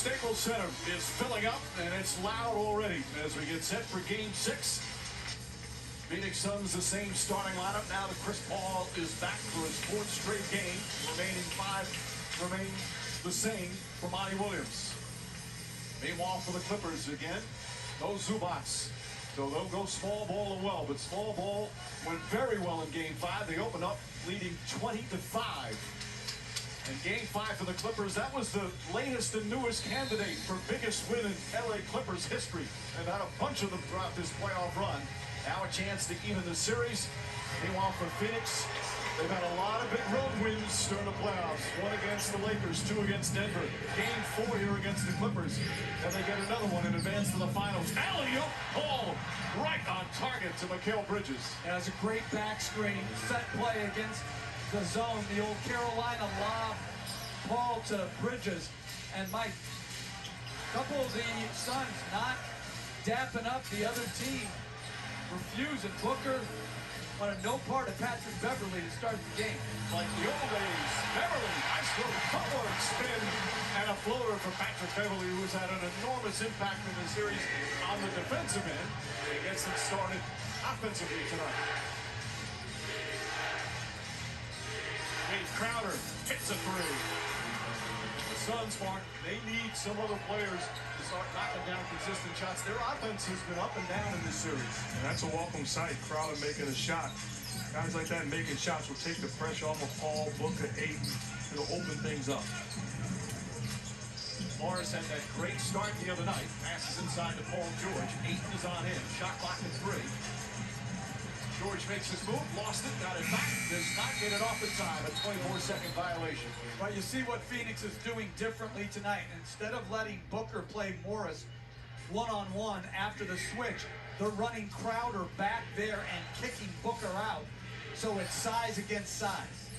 Staples Center is filling up, and it's loud already as we get set for Game 6. Phoenix Suns the same starting lineup now that Chris Paul is back for his 4th straight game. Remaining 5 remain the same for Monty Williams. Meanwhile, for the Clippers again, no Zubats. So they'll go small ball and well, but small ball went very well in Game 5. They opened up leading 20-5. And Game 5 for the Clippers, that was the latest and newest candidate for biggest win in LA Clippers history. And had a bunch of them throughout this playoff run. Now a chance to even the series. Meanwhile, for Phoenix, they've had a lot of big road wins during the playoffs. 1 against the Lakers, 2 against Denver. Game 4 here against the Clippers. And they get another one in advance to the finals. Alley-oop ball right on target to Mikal Bridges. Yeah, it was a great back screen. Set play against the zone. The old Carolina lob ball to Bridges. And Mike, couple of the Suns not dapping up the other team. Refusing. Booker wanted no part of Patrick Beverly to start the game. Like the old days, Beverly, nice little footwork spin and a floater for Patrick Beverly, who's had an enormous impact in the series on the defensive end. He gets them started offensively tonight. Dave Crowder hits a 3. The Suns, Mark, they need some other players to start knocking down consistent shots. Their offense has been up and down in this series. And that's a welcome sight. Crowder making a shot. Guys like that making shots will take the pressure off of Paul, Booker, Ayton. It'll open things up. Morris had that great start the other night. Passes inside to Paul George. Ayton is on him. Shot clock at 3. George makes his move, lost it, got it back, does not get it off in time, a 24-second violation. But you see what Phoenix is doing differently tonight. Instead of letting Booker play Morris one-on-one after the switch, they're running Crowder back there and kicking Booker out. So it's size against size.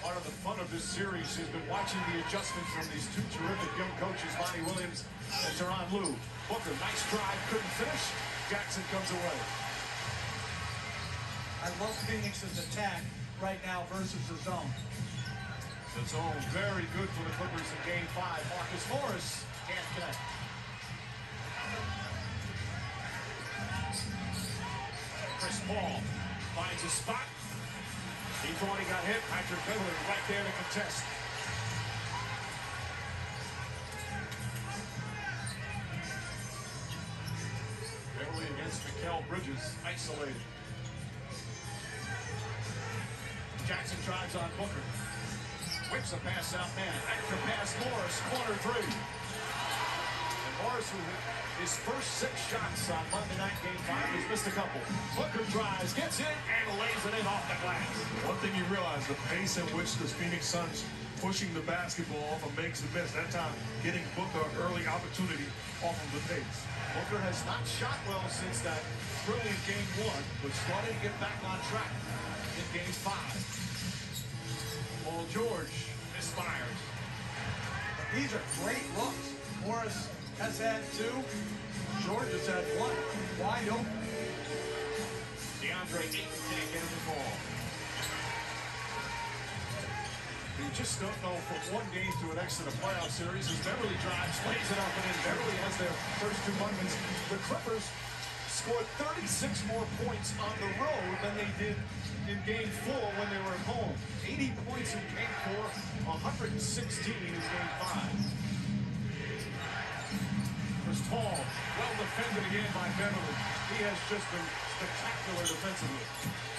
Part of the fun of this series has been watching the adjustments from these 2 terrific young coaches, Monty Williams and Tyronn Lue. Booker, nice drive, couldn't finish. Jackson comes away. I love Phoenix's attack right now versus the zone. The zone very good for the Clippers in Game 5. Marcus Morris can't connect. Chris Paul finds a spot. He thought he got hit. Patrick Beverly right there to contest. Beverly against Mikal Bridges, isolated. Jackson drives on Booker. Whips a pass out man. Extra pass Morris, corner 3. And Morris, with his first 6 shots on Monday night Game 5, has missed a couple. Booker drives, gets in, and lays it in off the glass. One thing you realize, the pace in which the Phoenix Suns pushing the basketball off of makes the miss. That time, getting Booker early opportunity off of the pace. Booker has not shot well since that brilliant Game 1, but starting to get back on track in Game 5. Paul George misfires. These are great looks. Morris has had 2. George has had 1. Wide open. DeAndre Ayton can't get him the ball. You just don't know from one game to the next in a playoff series as Beverly drives, lays it up, and then Beverly has their first 2 buckets. The Clippers scored 36 more points on the road than they did in Game 4 when they were at home. 80 points in Game 4, 116 in Game 5. Chris Paul, well defended again by Beverly. He has just been spectacular defensively.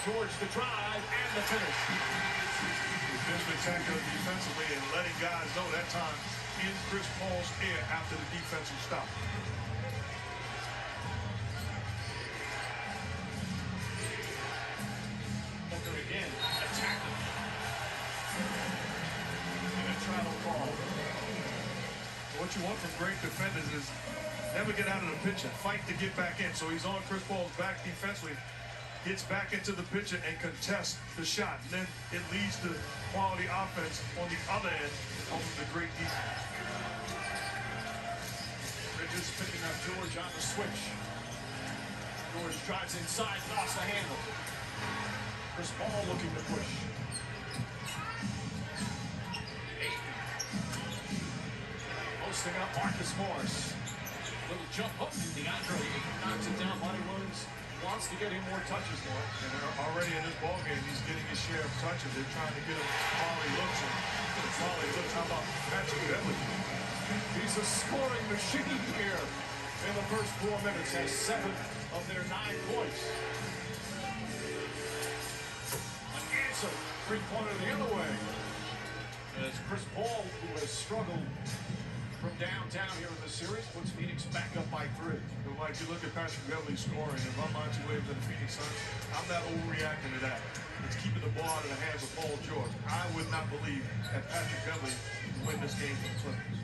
George the drive and the finish. He's been spectacular defensively and letting guys know that time in Chris Paul's ear after the defensive stop. Again, attacking. And a travel ball. What you want from great defenders is never get out of the picture, fight to get back in. So he's on Chris Paul's back defensively, gets back into the picture and contests the shot. And then it leads to quality offense on the other end of the great defense. Bridges picking up George on the switch. George drives inside, lost the handle. Chris Paul looking to push. posting up Marcus Morris. Little jump hook. DeAndre knocks it down. Monty Williams wants to get him more touches more. And already in this ball game, he's getting his share of touches. They're trying to get him quality looks. And quality looks. How about Patrick Beverly? He's a scoring machine here in the first 4 minutes. Has 7 of their 9 points. An answer. Three-pointer the other way. As Chris Paul, who has struggled from downtown here in the series, puts Phoenix back up by 3. But Mike, you look at Patrick Beverly scoring, and if I'm Monty Williams and the Phoenix Suns, I'm not overreacting to that. It's keeping the ball out of the hands of Paul George. I would not believe that Patrick Beverly would win this game for the Clippers.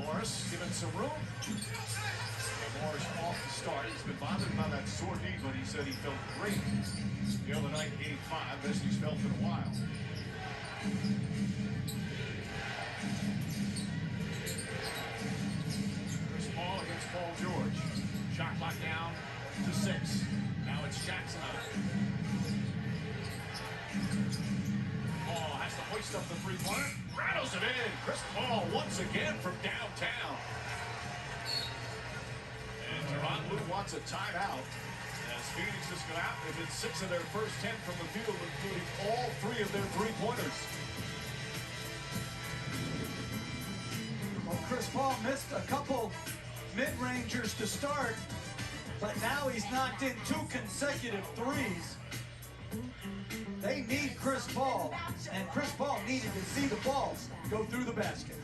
Morris given some room. And Morris off the start. He's been bothered by that sore knee, but he said he felt great the other night in Game 5, best he's felt in a while. Chris Paul against Paul George. Shot clock down to 6. Now it's Jackson on it. Paul has to hoist up the three-pointer. Rattles it in. Chris Paul once again from downtown. And Tyronn Lue wants a timeout. As Phoenix has gone out, they've hit 6 of their first 10 from the field, including all 3 of their three-pointers. Well, Chris Paul missed a couple mid-rangers to start, but now he's knocked in 2 consecutive threes. They need Chris Paul, and Chris Paul needed to see the ball go through the basket.